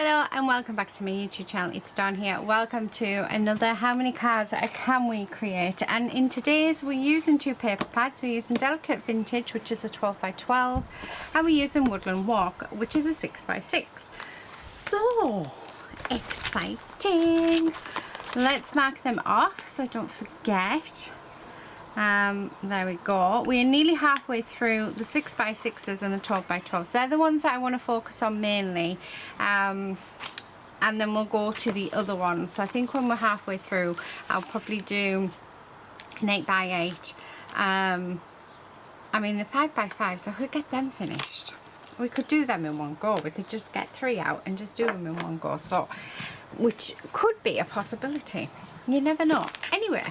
Hello and welcome back to my YouTube channel. It's Dawn here. Welcome to another How Many Cards Can We Create? And in today's we're using two paper pads. We're using Delicate Vintage, which is a 12 by 12, and we're using Woodland Walk, which is a 6 by 6. So exciting! Let's mark them off so I don't forget. There we go. We're nearly halfway through the 6 by 6s and the 12 by 12s. They're the ones that I want to focus on mainly, and then we'll go to the other ones. So I think when we're halfway through I'll probably do an 8 by 8. I mean the 5 by 5s, I could get them finished. We could do them in one go. We could just get 3 out and just do them in one go, so which could be a possibility. You never know. Anyway,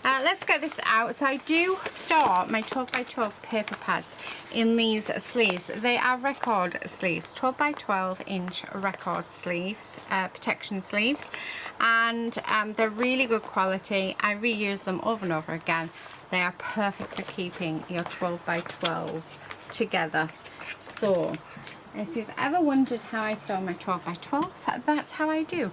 let's get this out. So I do store my 12 by 12 paper pads in these sleeves. They are record sleeves, 12 by 12 inch record sleeves, protection sleeves, and they're really good quality. I reuse them over and over again. They are perfect for keeping your 12 by 12s together. So if you've ever wondered how I store my 12 by 12s, that's how I do.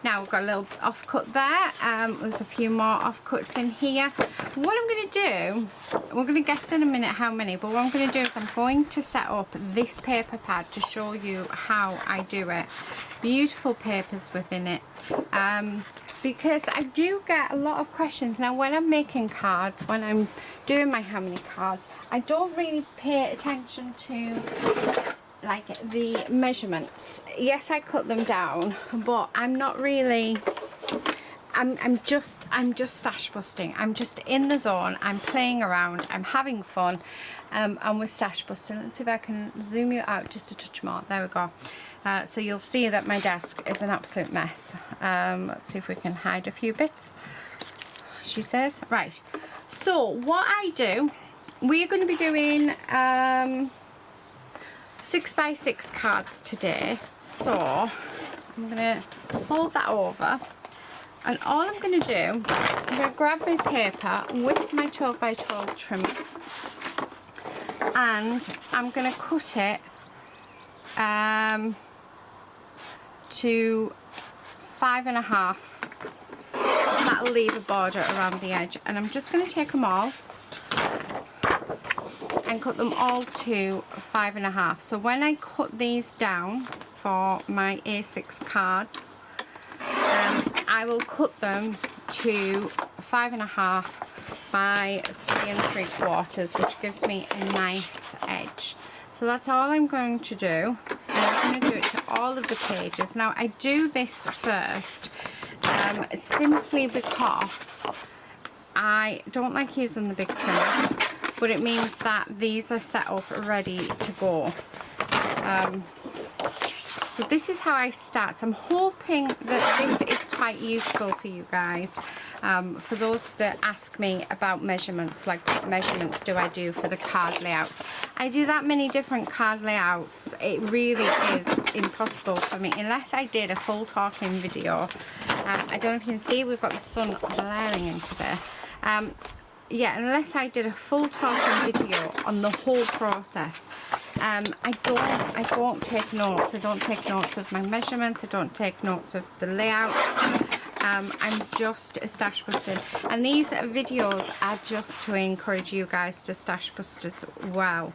Now we've got a little offcut there. There's a few more offcuts in here. What I'm going to do, we're going to guess in a minute how many, but what I'm going to do is I'm going to set up this paper pad to show you how I do it. Beautiful papers within it. Because I do get a lot of questions. Now when I'm making cards, when I'm doing my how many cards, I don't really pay attention to like the measurements. Yes, I cut them down, but I'm not really, I'm just stash busting. I'm just in the zone. I'm playing around, I'm having fun, and we're stash busting. Let's see if I can zoom you out just a touch more. There we go. So you'll see that my desk is an absolute mess. Let's see if we can hide a few bits, she says. Right, so what I do, we're going to be doing 6 by 6 cards today. So I'm going to hold that over, and all I'm going to do, I'm going to grab my paper with my 12 by 12 trimmer, and I'm going to cut it to 5.5. That'll leave a border around the edge, and I'm just going to take them all and cut them all to 5.5. So when I cut these down for my A6 cards, I will cut them to 5.5 by 3 3/4, which gives me a nice edge. So that's all I'm going to do, and I'm going to do it to all of the pages. Now I do this first simply because I don't like using the big trimmer, but it means that these are set up ready to go. So this is how I start. So I'm hoping that this is quite useful for you guys. For those that ask me about measurements, like what measurements do I do for the card layouts. I do that many different card layouts. It really is impossible for me unless I did a full talking video. I don't know if you can see, we've got the sun blaring into there. Yeah, unless I did a full talking video on the whole process. I don't take notes. I don't take notes of my measurements. I don't take notes of the layout. I'm just a stash buster, and these videos are just to encourage you guys to stash bust as well.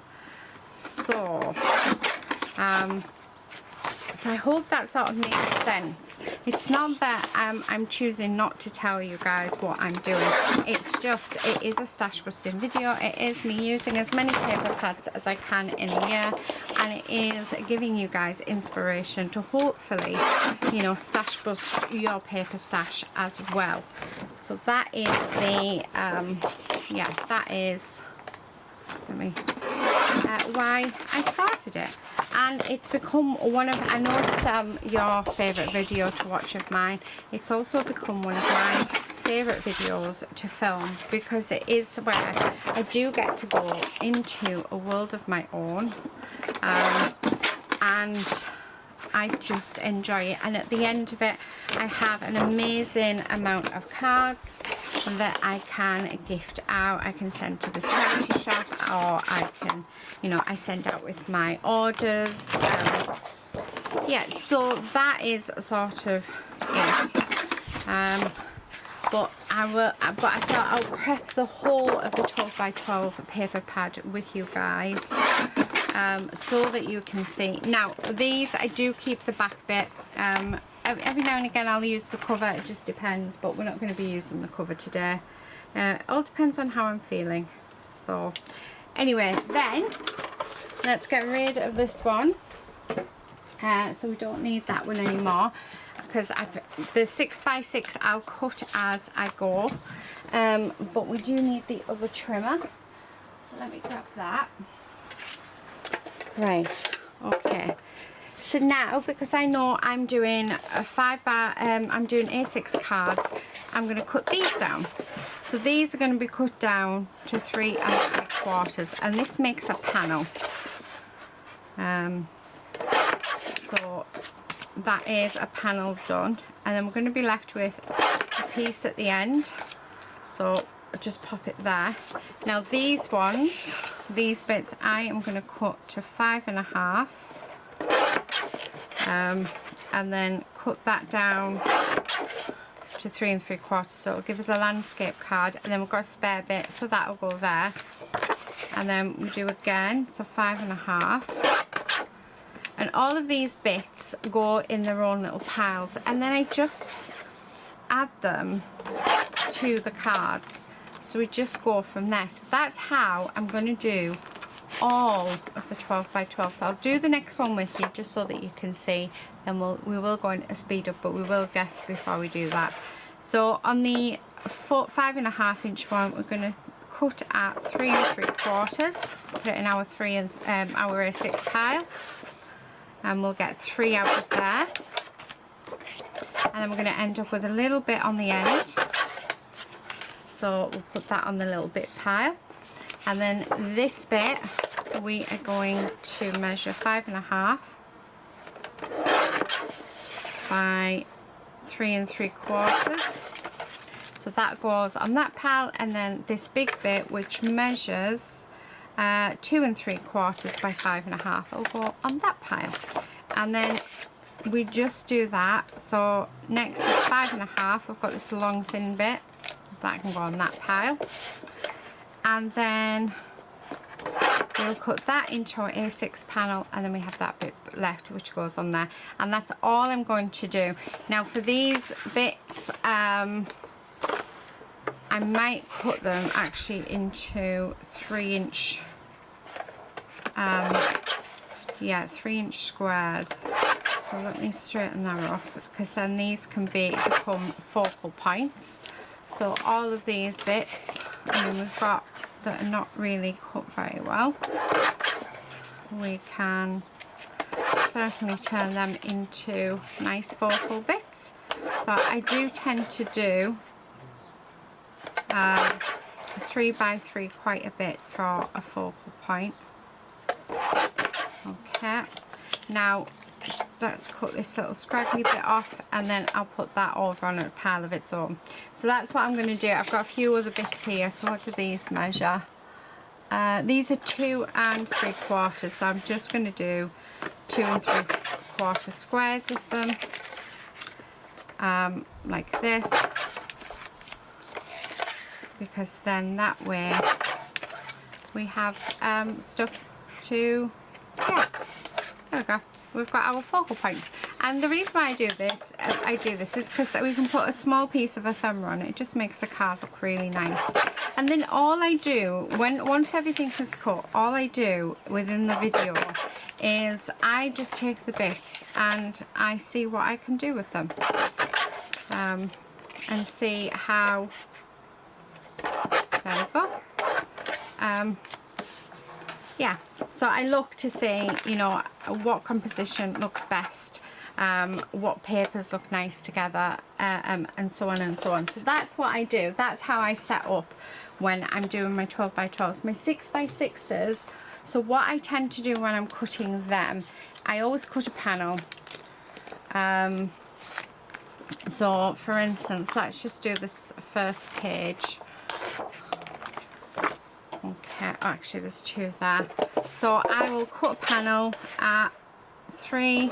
So so I hope that sort of makes sense. It's not that I'm choosing not to tell you guys what I'm doing. It's just, it is a stash busting video. It is me using as many paper pads as I can in a year, and it is giving you guys inspiration to hopefully, you know, stash bust your paper stash as well. So that is the, yeah, that is, let me, why I started it. And it's become one of, I know it's your favourite video to watch of mine. It's also become one of my favourite videos to film, because it is where I do get to go into a world of my own, and I just enjoy it. And at the end of it, I have an amazing amount of cards that I can gift out. I can send to the charity shop, or I can, you know, I send out with my orders. yeah, so that is sort of it. But I thought I'll prep the whole of the 12 by 12 paper pad with you guys, so that you can see. Now these, I do keep the back bit. Every now and again I'll use the cover, it just depends, but we're not going to be using the cover today. It all depends on how I'm feeling. So anyway, then let's get rid of this one. So we don't need that one anymore, because the 6 by 6 I'll cut as I go, but we do need the other trimmer, so let me grab that. Right, okay, so now, because I know I'm doing a 5 by I'm doing A6 cards, I'm going to cut these down. So these are going to be cut down to 3 3/4, and this makes a panel. So that is a panel done, and then we're going to be left with a piece at the end, so just pop it there. Now these ones, these bits, I am going to cut to 5 1/2, and then cut that down to 3 3/4, so it'll give us a landscape card, and then we've got a spare bit, so that'll go there, and then we do again, so 5 1/2. And all of these bits go in their own little piles, and then I just add them to the cards, so we just go from there. So that's how I'm going to do all of the 12 by 12. So I'll do the next one with you just so that you can see, then we will go into speed up, but we will guess before we do that. So on the 5 1/2 inch one, we're going to cut at 3 3/4, put it in our our A6 pile, and we'll get 3 out of there, and then we're going to end up with a little bit on the end, so we'll put that on the little bit pile, and then this bit we are going to measure 5 1/2 by 3 3/4, so that goes on that pile, and then this big bit which measures 2 3/4 by 5 1/2 will go on that pile, and then we just do that. So next is 5 1/2, we've got this long thin bit that can go on that pile, and then we'll cut that into our A6 panel, and then we have that bit left which goes on there, and that's all I'm going to do. Now for these bits, I might cut them actually into 3-inch, 3-inch squares. So let me straighten that off, because then these can become focal points. So all of these bits, we've got that are not really cut very well, we can certainly turn them into nice focal bits. So I do tend to do 3 by 3 quite a bit for a focal point. Okay, now let's cut this little scraggly bit off, and then I'll put that over on a pile of its own. So that's what I'm going to do. I've got a few other bits here. So what do these measure? These are 2 3/4, so I'm just going to do 2 3/4 squares with them, like this, because then that way we have stuff to, yeah, there we go, we've got our focal points. And the reason why I do this is because we can put a small piece of ephemera on it. It just makes the card look really nice. And then all I do, once everything is cut, all I do within the video is I just take the bits and I see what I can do with them, and see how, there we go. Yeah, so I look to see, you know, what composition looks best, what papers look nice together, and so on and so on. So that's what I do. That's how I set up when I'm doing my 12 by 12s. My 6 by 6s, so what I tend to do when I'm cutting them, I always cut a panel. So for instance, let's just do this first page. Okay, actually there's 2 there. So I will cut a panel at 3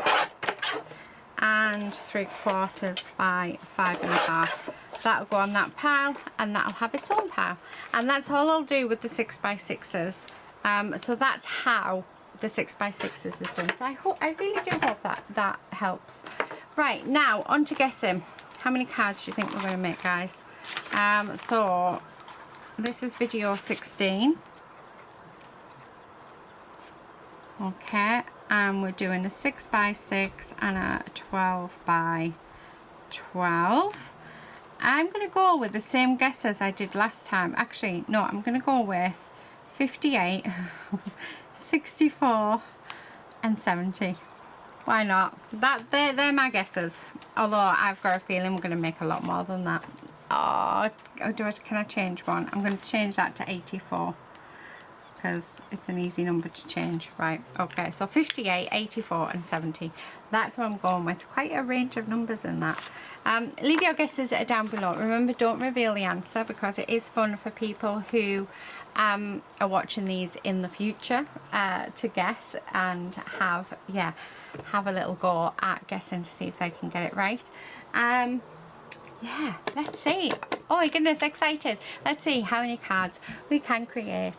and 3/4 by 5.5. That'll go on that pile, and that'll have its own pile. And that's all I'll do with the 6x6s. So that's how the 6x6s is done. So I really do hope that helps. Right, now on to guessing. How many cards do you think we're going to make, guys? So this is video 16. Okay, and we're doing a 6x6 and a 12x12. I'm going to go with the same guess as I did last time. Actually, no, I'm going to go with 58, 64 and 70. Why not? They're my guesses. Although I've got a feeling we're going to make a lot more than that. Oh, can I change one? I'm going to change that to 84. Because it's an easy number to change. Right, okay, so 58, 84 and 70. That's what I'm going with. Quite a range of numbers in that. Leave your guesses down below. Remember, don't reveal the answer, because it is fun for people who are watching these in the future to guess and have a little go at guessing to see if they can get it right. Yeah, let's see. Oh my goodness, excited. Let's see how many cards we can create.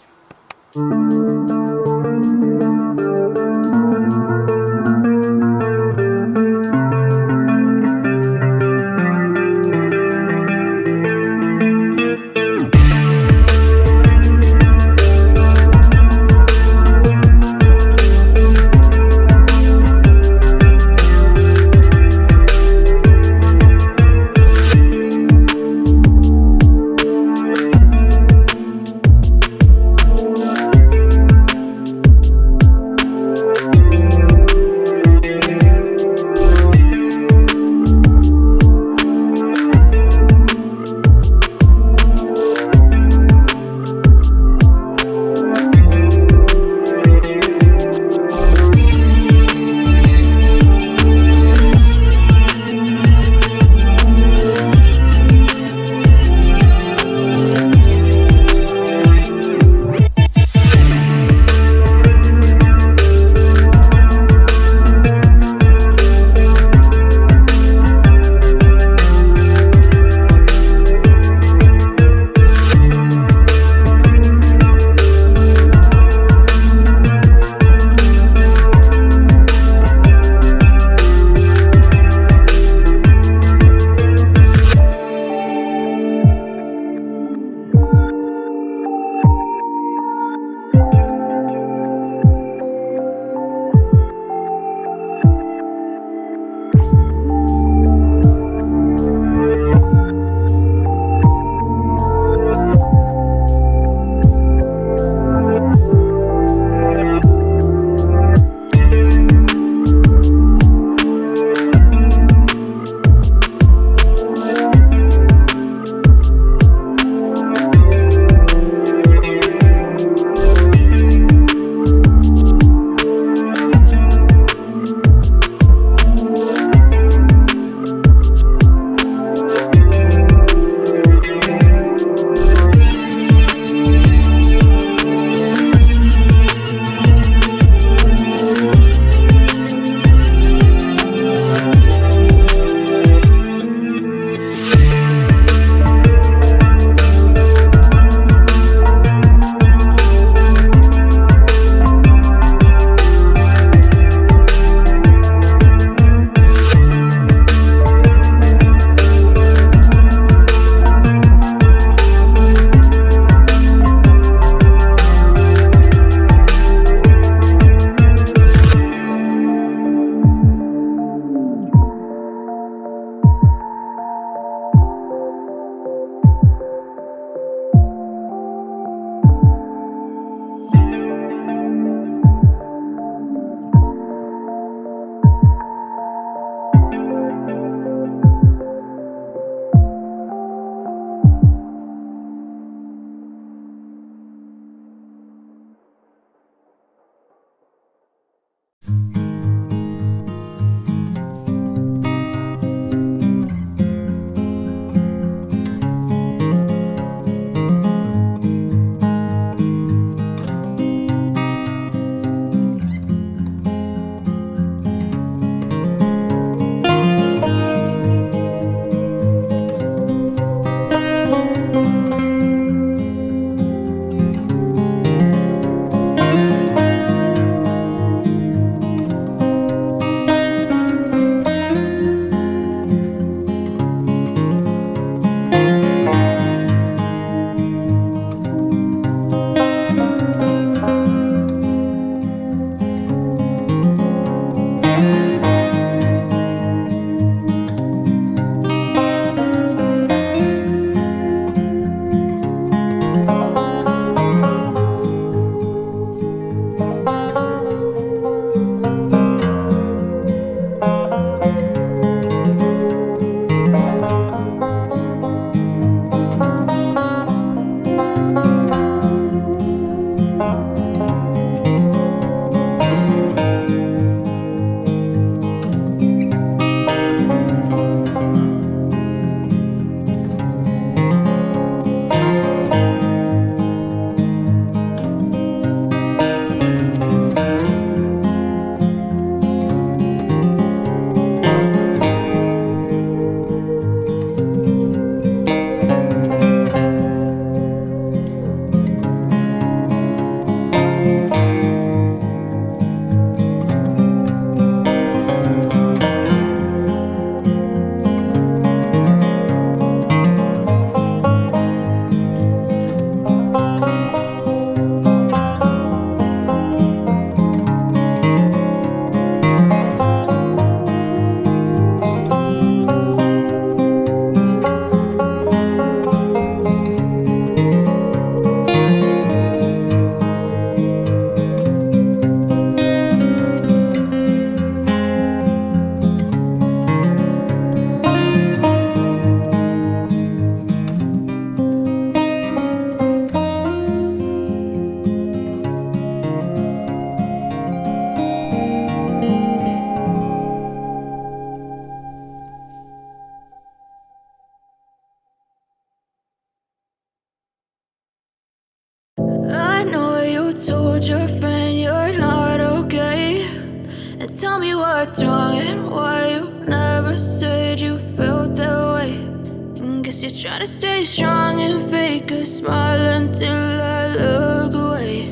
Tell me what's wrong and why you never said you felt that way. And guess you're trying to stay strong and fake a smile until I look away.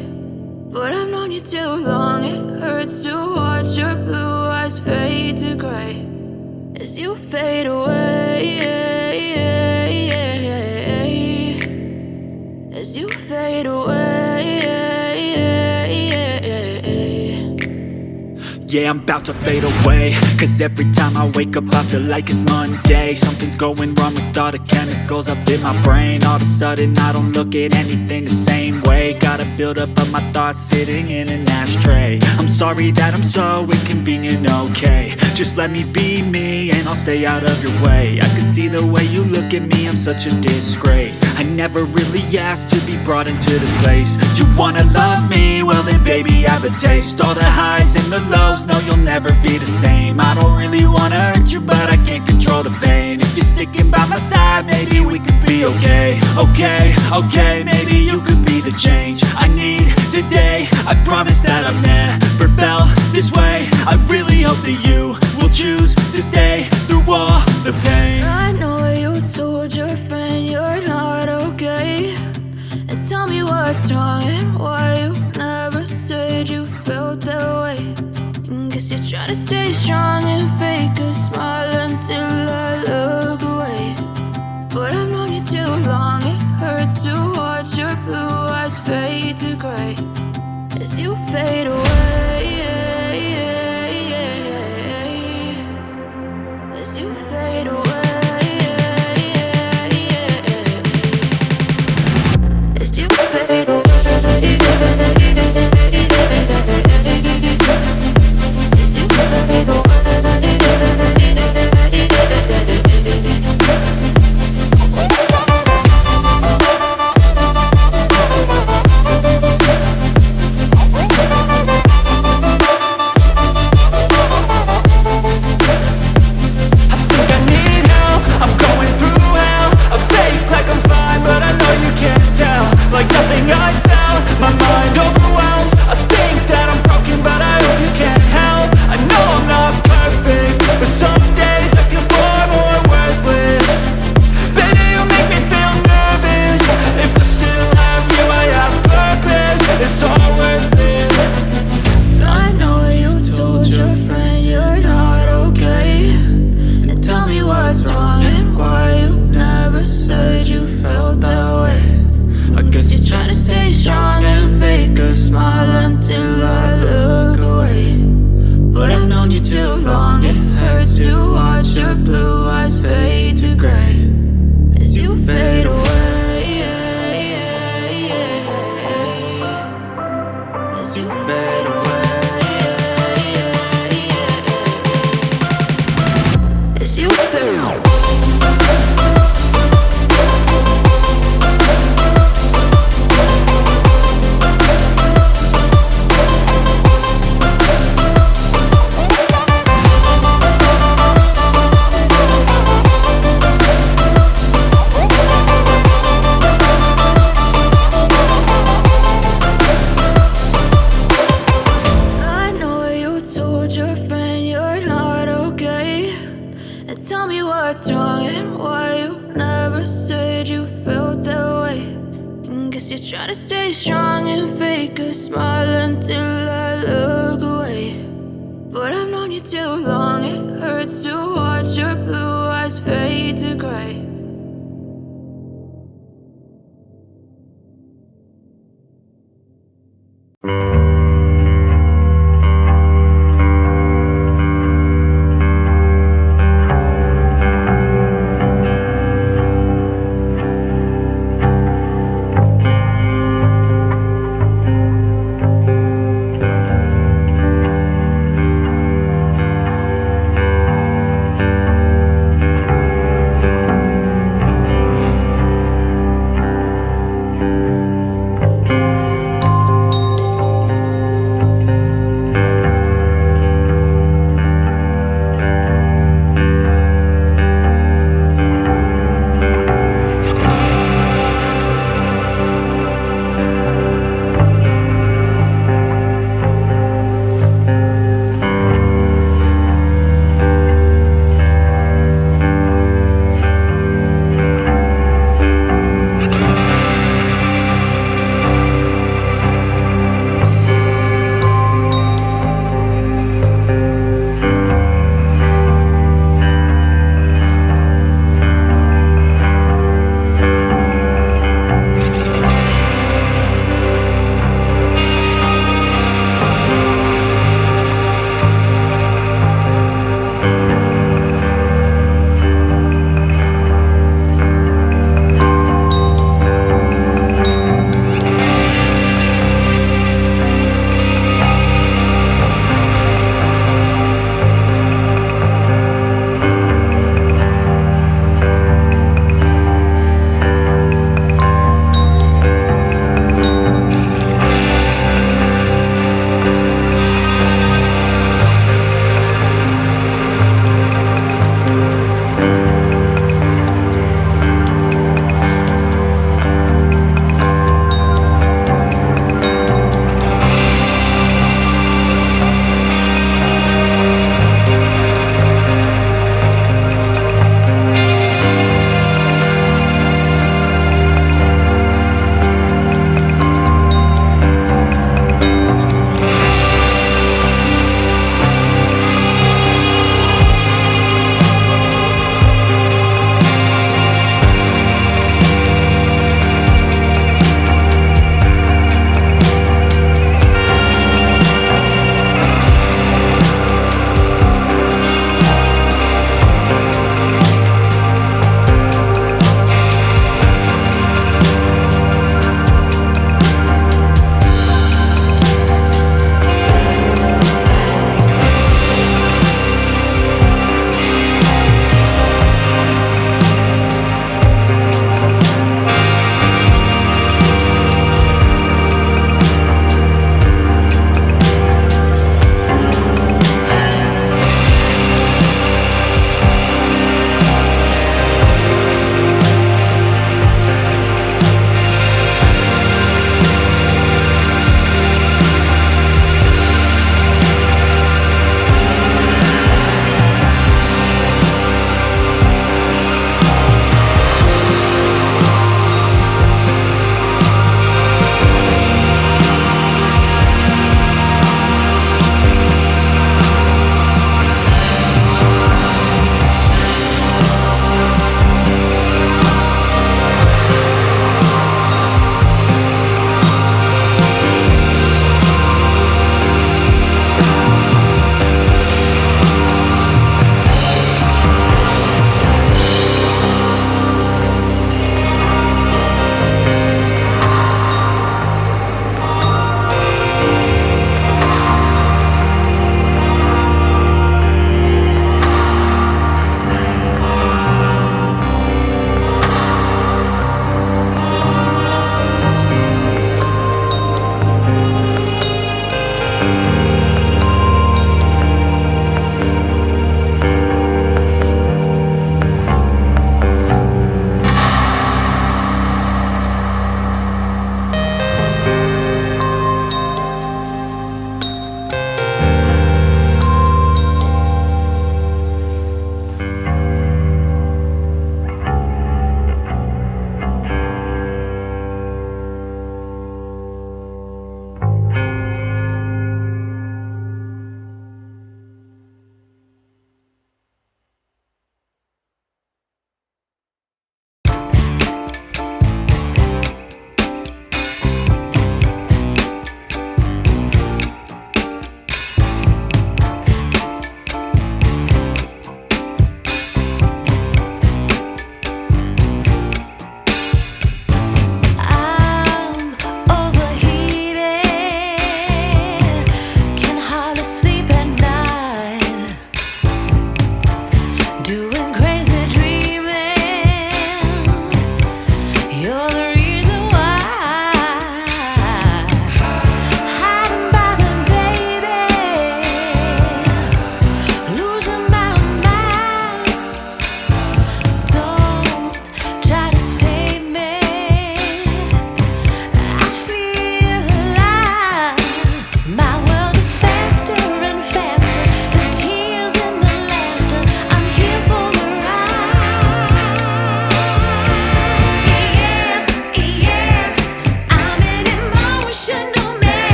But I've known you too long, it hurts to watch your blue eyes fade to gray as you fade away, as you fade away. Yeah, I'm about to fade away, cause every time I wake up I feel like it's Monday. Something's going wrong with all the chemicals up in my brain. All of a sudden I don't look at anything the same way. Got a buildup of my thoughts sitting in an ashtray. I'm sorry that I'm so inconvenient, okay. Just let me be me and I'll stay out of your way. I can see the way you look at me, I'm such a disgrace. I never really asked to be brought into this place. You wanna love me? Well then baby I have a taste. All the highs and the lows, no you'll never be the same. I don't really wanna hurt you but I can't control the pain. If you're sticking by my side maybe we could be okay. Okay, maybe you could be the change I need today. I promise that I've never felt this way. I really hope that you will choose to stay through all the pain. I know you told your friend you're not okay, and tell me what's wrong and why you never said you felt that way. And guess you're trying to stay strong and fake a smile until I look away. But I've known you too long, it hurts to watch your blue eyes fade to gray as you fade away, as you fade away, as you fade away, as you fade away. Like nothing I felt, my mind overwhelms. I think that I'm broken, but I hope you can't help. I know I'm not perfect, but some days I feel far more worthless. Baby, you make me feel nervous. If I still have you, I have purpose. It's all worth it. I know you told your friend you're not okay, and tell me what's wrong and why you never said you felt that way. I guess you're trying to stay strong and fake a smile until I look away. But I've known you too long, it hurts to watch your blue eyes fade to gray as you fade away, as you fade away, as you fade away. Tell me what's wrong and why you never said you felt that way. And guess you're trying to stay strong and fake a smile until I look away. But I've known you too long, it hurts to watch your blue eyes fade to gray.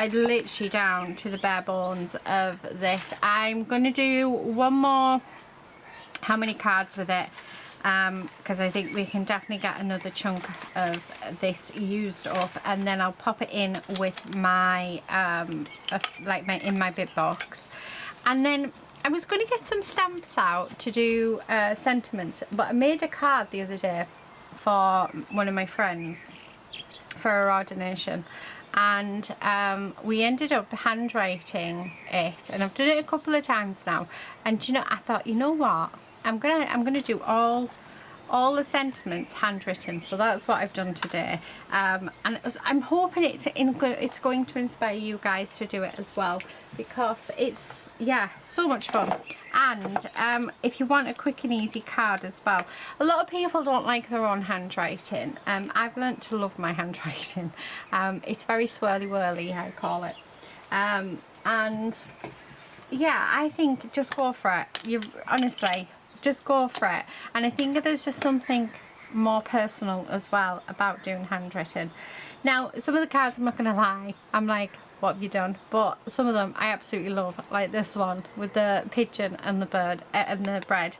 I literally down to the bare bones of this. I'm going to do one more how many cards with it, because I think we can definitely get another chunk of this used up, and then I'll pop it in with my in my bit box. And then I was going to get some stamps out to do sentiments, but I made a card the other day for one of my friends for her ordination, and we ended up handwriting it, and I've done it a couple of times now. And you know, I thought, you know what, I'm gonna do all the sentiments handwritten, so that's what I've done today. And I'm hoping it's going to inspire you guys to do it as well, because it's, yeah, so much fun. And if you want a quick and easy card as well, a lot of people don't like their own handwriting. I've learnt to love my handwriting. It's very swirly whirly, I call it. And yeah, I think just go for it. You honestly just go for it. And I think there's just something more personal as well about doing handwritten. Now, some of the cards, I'm not gonna lie, I'm like, what have you done? But some of them I absolutely love, like this one with the pigeon and the bird and the bread.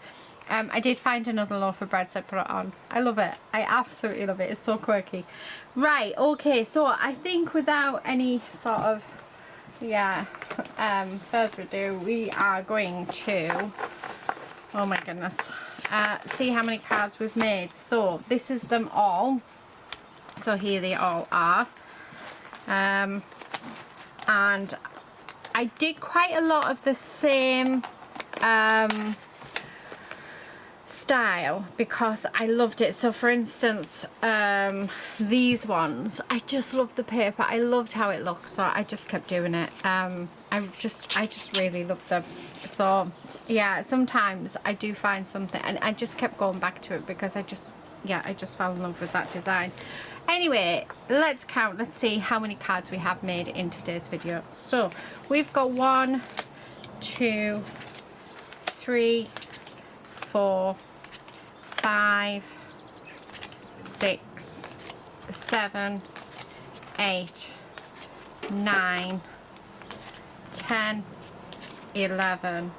I did find another loaf of bread, so I put it on. I love it. I absolutely love it. It's so quirky. Right, okay, so I think without any sort of further ado, we are going to, oh my goodness, see how many cards we've made. So this is them all. So here they all are. And I did quite a lot of the same style because I loved it. So for instance, these ones, I just loved the paper. I loved how it looked, so I just kept doing it. I just really loved them. So yeah, sometimes I do find something and I just kept going back to it because I just fell in love with that design. Anyway, let's count. Let's see how many cards we have made in today's video. So we've got 1, 2, 3, 4, 5, 6, 7, 8, 9, 10, 11,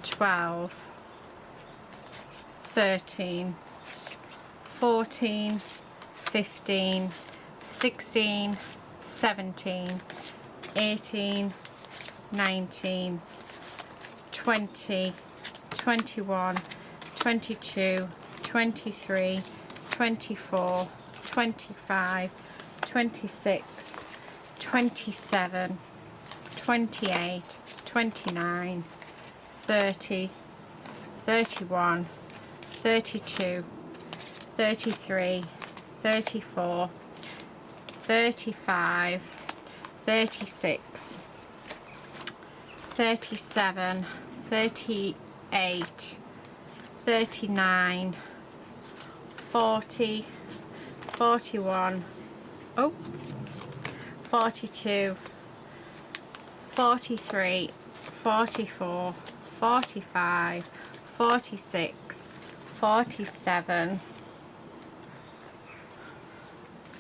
12, 13, 14, 15, 16, 17, 18, 19, 20, 21, 22, 23, 24, 25, 26, 27, 28, 29, 30, 31, 32, 33, 34, 35, 36, 37, 38, 39, 40, 41, 42, 43, 44, 45, 46, 47,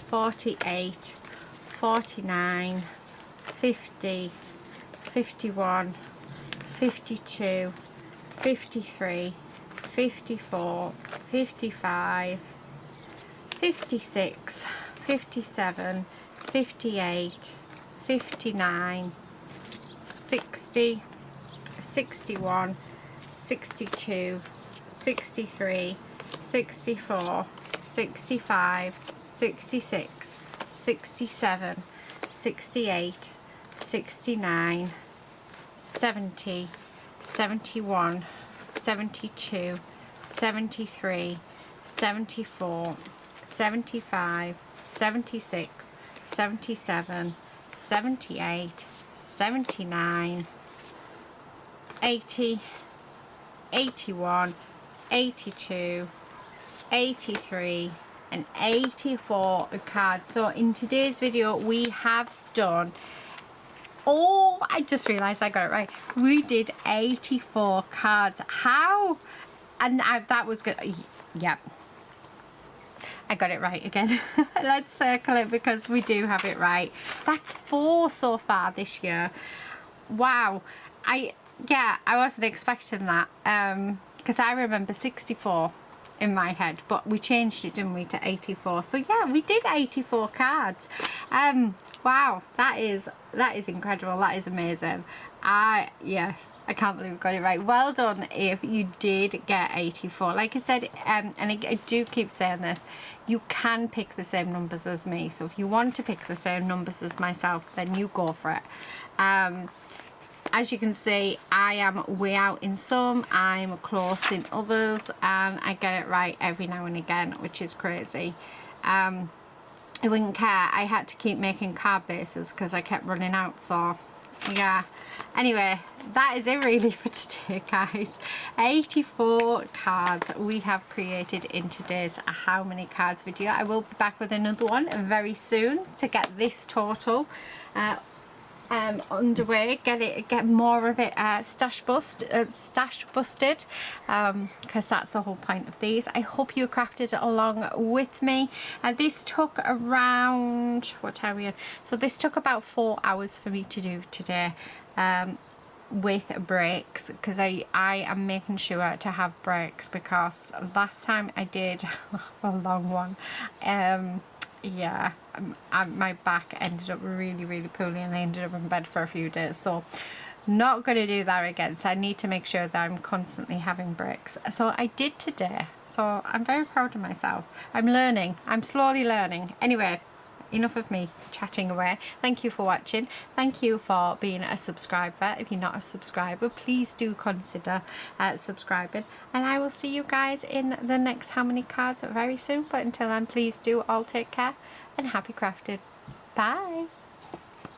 48, 49, 50, 51, 52, 53, 54, 55, 56, 57, 58, 59, 60, 61, 62, 63, 64, 65, 66, 67, 68, 69, 70, 71, 72, 73, 74, 75, 76, 77, 78, 79, 80, 81, 82, 83, and 84 cards. So in today's video we have done, oh, I just realized I got it right, we did 84 cards. How? And that was good. Yep, I got it right again. Let's circle it because we do have it right. That's 4 so far this year. Wow. I wasn't expecting that. Because I remember 64 in my head, but we changed it, didn't we, to 84. So yeah, we did 84 cards. Wow, that is incredible. That is amazing. I can't believe we got it right. Well done if you did get 84. Like I said, and I do keep saying this, you can pick the same numbers as me. So if you want to pick the same numbers as myself, then you go for it. As you can see, I am way out in some, I'm close in others, and I get it right every now and again, which is crazy. I wouldn't care. I had to keep making card bases because I kept running out, so yeah. Anyway, that is it really for today, guys. 84 cards we have created in today's How Many Cards video. I will be back with another one very soon to get this total underway, get more of it stash busted, because that's the whole point of these. I hope you crafted it along with me. This took around, what time are we in? So this took about 4 hours for me to do today, with breaks, because I am making sure to have breaks, because last time I did a long one, yeah, my back ended up really poorly and I ended up in bed for a few days, so not going to do that again. So I need to make sure that I'm constantly having breaks. So I did today, so I'm very proud of myself. I'm learning, I'm slowly learning. Anyway, enough of me chatting away. Thank you for watching. Thank you for being a subscriber. If you're not a subscriber, please do consider subscribing, and I will see you guys in the next How Many Cards very soon. But until then, please do all take care and happy crafting. Bye.